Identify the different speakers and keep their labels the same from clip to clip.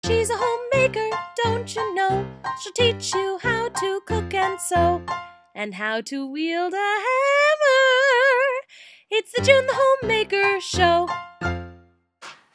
Speaker 1: She's a homemaker, don't you know? She'll teach you how to cook and sew, and how to wield a hammer. It's the June the Homemaker Show.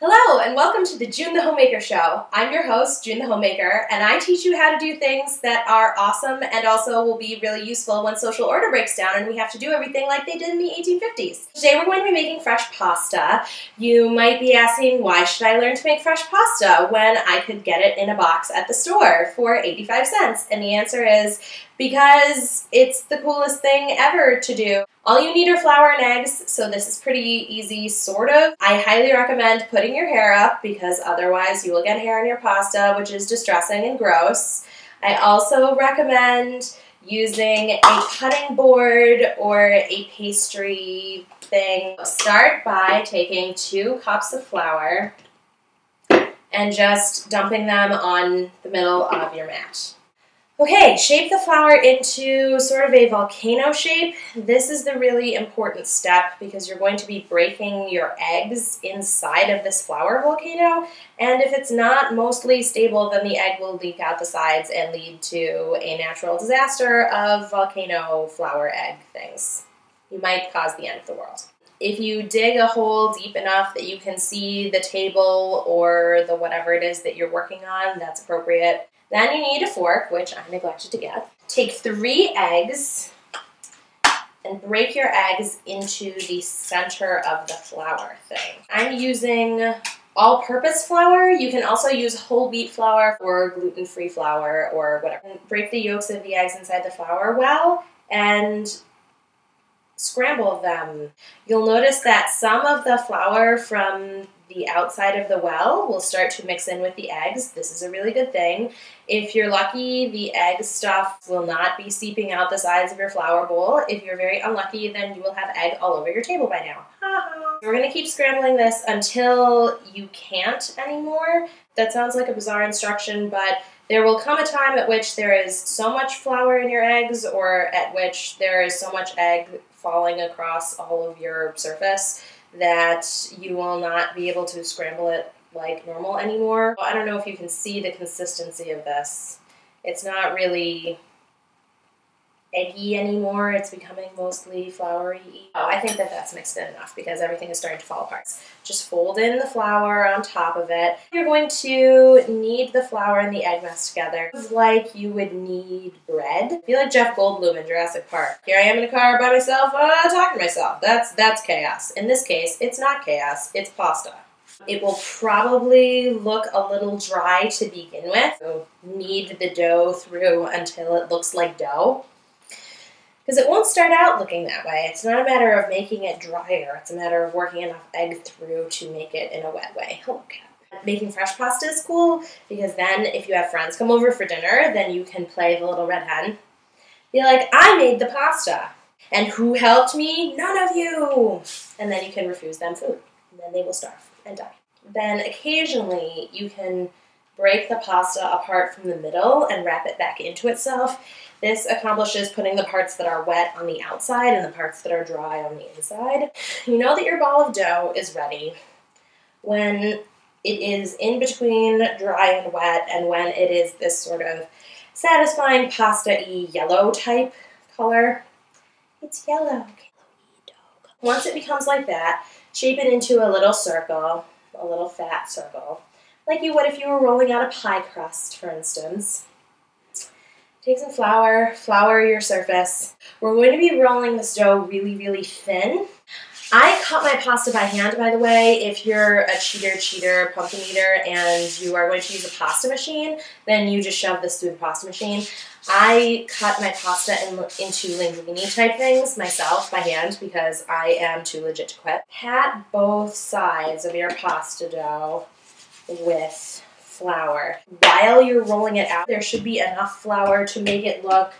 Speaker 2: Hello, and welcome to the June the Homemaker Show. I'm your host, June the Homemaker, and I teach you how to do things that are awesome and also will be really useful when social order breaks down and we have to do everything like they did in the 1850s. Today we're going to be making fresh pasta. You might be asking, why should I learn to make fresh pasta when I could get it in a box at the store for 85 cents? And the answer is because it's the coolest thing ever to do. All you need are flour and eggs, so this is pretty easy, sort of. I highly recommend putting your hair up because otherwise you will get hair in your pasta, which is distressing and gross. I also recommend using a cutting board or a pastry thing. Start by taking 2 cups of flour and just dumping them on the middle of your mat. Okay, shape the flour into sort of a volcano shape. This is the really important step because you're going to be breaking your eggs inside of this flour volcano, and if it's not mostly stable, then the egg will leak out the sides and lead to a natural disaster of volcano flour egg things. You might cause the end of the world. If you dig a hole deep enough that you can see the table or the whatever it is that you're working on, that's appropriate. Then you need a fork, which I neglected to get. Take 3 eggs and break your eggs into the center of the flour thing. I'm using all-purpose flour. You can also use whole wheat flour or gluten-free flour or whatever. And break the yolks of the eggs inside the flour well and scramble them. You'll notice that some of the flour from the outside of the well will start to mix in with the eggs. This is a really good thing. If you're lucky, the egg stuff will not be seeping out the sides of your flour bowl. If you're very unlucky, then you will have egg all over your table by now. We're going to keep scrambling this until you can't anymore. That sounds like a bizarre instruction, but there will come a time at which there is so much flour in your eggs, or at which there is so much egg falling across all of your surface that you will not be able to scramble it like normal anymore. I don't know if you can see the consistency of this. It's not really eggy anymore. It's becoming mostly floury. Oh, I think that that's mixed in enough because everything is starting to fall apart. Just fold in the flour on top of it. You're going to knead the flour and the egg mess together like you would knead bread. I feel like Jeff Goldblum in Jurassic Park. Here I am in a car by myself, talking to myself. That's chaos. In this case, it's not chaos, it's pasta. It will probably look a little dry to begin with. So knead the dough through until it looks like dough. Because it won't start out looking that way. It's not a matter of making it drier. It's a matter of working enough egg through to make it in a wet way. Hello, cat. Making fresh pasta is cool because then if you have friends come over for dinner, then you can play the little red hen. Be like, I made the pasta. And who helped me? None of you. And then you can refuse them food. And then they will starve and die. Then occasionally you can break the pasta apart from the middle and wrap it back into itself. This accomplishes putting the parts that are wet on the outside and the parts that are dry on the inside. You know that your ball of dough is ready when it is in between dry and wet and when it is this sort of satisfying pasta-y yellow type color. It's yellow. Once it becomes like that, shape it into a little circle, a little fat circle, like you would if you were rolling out a pie crust, for instance. Take some flour, flour your surface. We're going to be rolling this dough really, really thin. I cut my pasta by hand, by the way. If you're a cheater, pumpkin eater, and you are going to use a pasta machine, then you just shove this through the pasta machine. I cut my pasta into linguini type things myself by hand because I am too legit to quit. Pat both sides of your pasta dough with flour. While you're rolling it out, there should be enough flour to make it look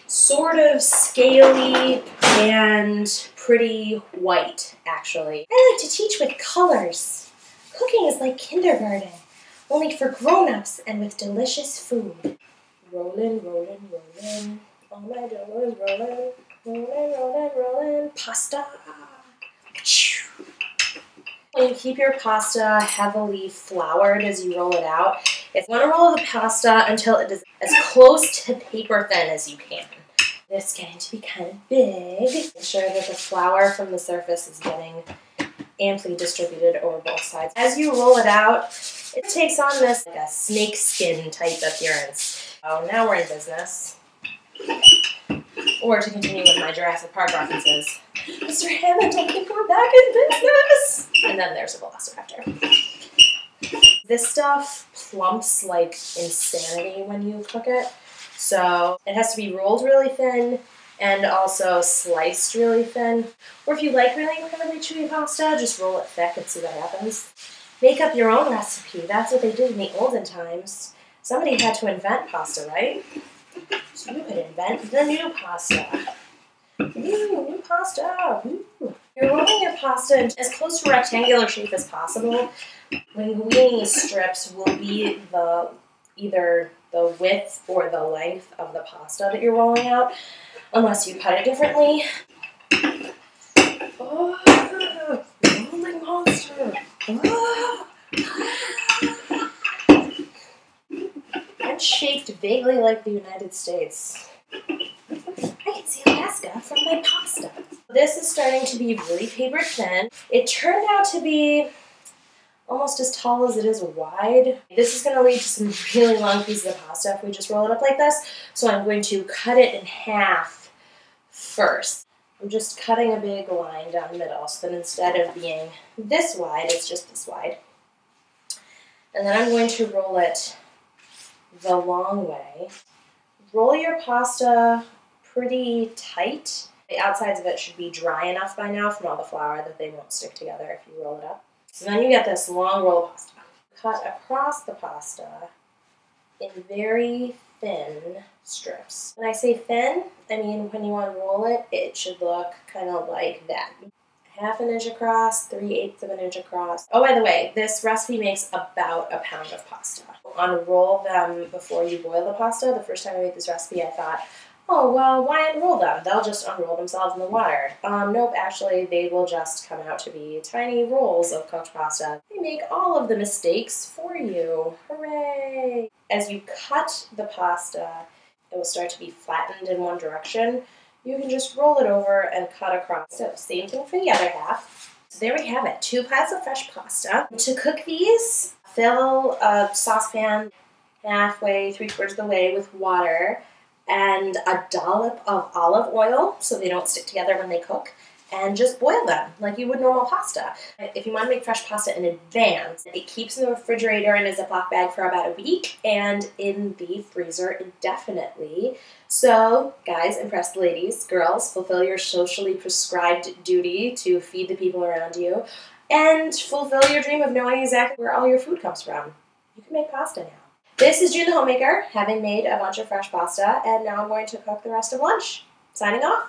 Speaker 2: sort of scaly and pretty white, actually. I like to teach with colors. Cooking is like kindergarten, only for grown-ups and with delicious food. Rollin', rollin', rollin', all my dough is rollin', rollin', rollin', rollin', pasta. When you keep your pasta heavily floured as you roll it out, You want to roll the pasta until it is as close to paper thin as you can. It's getting to be kind of big. Make sure that the flour from the surface is getting amply distributed over both sides. As you roll it out, it takes on this like a snake skin type appearance. Oh, now we're in business. Or to continue with my Jurassic Park references, Mr. Hammond, I think we're back in business! And then there's a velociraptor. This stuff plumps like insanity when you cook it. So it has to be rolled really thin and also sliced really thin. Or if you like really incredibly chewy pasta, just roll it thick and see what happens. Make up your own recipe. That's what they did in the olden times. Somebody had to invent pasta, right? So you could invent the new pasta. New pasta. Ooh. You're rolling your pasta as close to a rectangular shape as possible. Linguini strips will be either the width or the length of the pasta that you're rolling out, unless you cut it differently. Oh, rolling monster. Oh. I'm shaped vaguely like the United States. I can see Alaska from my pasta. This is starting to be really paper thin. It turned out to be almost as tall as it is wide. This is going to lead to some really long pieces of pasta if we just roll it up like this. So I'm going to cut it in half first. I'm just cutting a big line down the middle so that instead of being this wide, it's just this wide. And then I'm going to roll it the long way. Roll your pasta pretty tight. The outsides of it should be dry enough by now from all the flour that they won't stick together if you roll it up. So then you get this long roll of pasta. Cut across the pasta in very thin strips. When I say thin, I mean when you unroll it, it should look kind of like that. 1/2 inch across, 3/8 of an inch across. Oh, by the way, this recipe makes about a pound of pasta. Unroll them before you boil the pasta. The first time I made this recipe, I thought, oh, well, why unroll them? They'll just unroll themselves in the water. Nope, actually, they will just come out to be tiny rolls of cooked pasta. They make all of the mistakes for you. Hooray! As you cut the pasta, it will start to be flattened in one direction. You can just roll it over and cut across. So same thing for the other half. So there we have it, 2 piles of fresh pasta. To cook these, fill a saucepan halfway, 3/4 of the way with water and a dollop of olive oil so they don't stick together when they cook, and just boil them like you would normal pasta. If you want to make fresh pasta in advance, it keeps in the refrigerator in a Ziploc bag for about a week and in the freezer indefinitely. So, guys, impress the ladies, girls, fulfill your socially prescribed duty to feed the people around you, and fulfill your dream of knowing exactly where all your food comes from. You can make pasta now. This is June the Homemaker, having made a bunch of fresh pasta, and now I'm going to cook the rest of lunch. Signing off.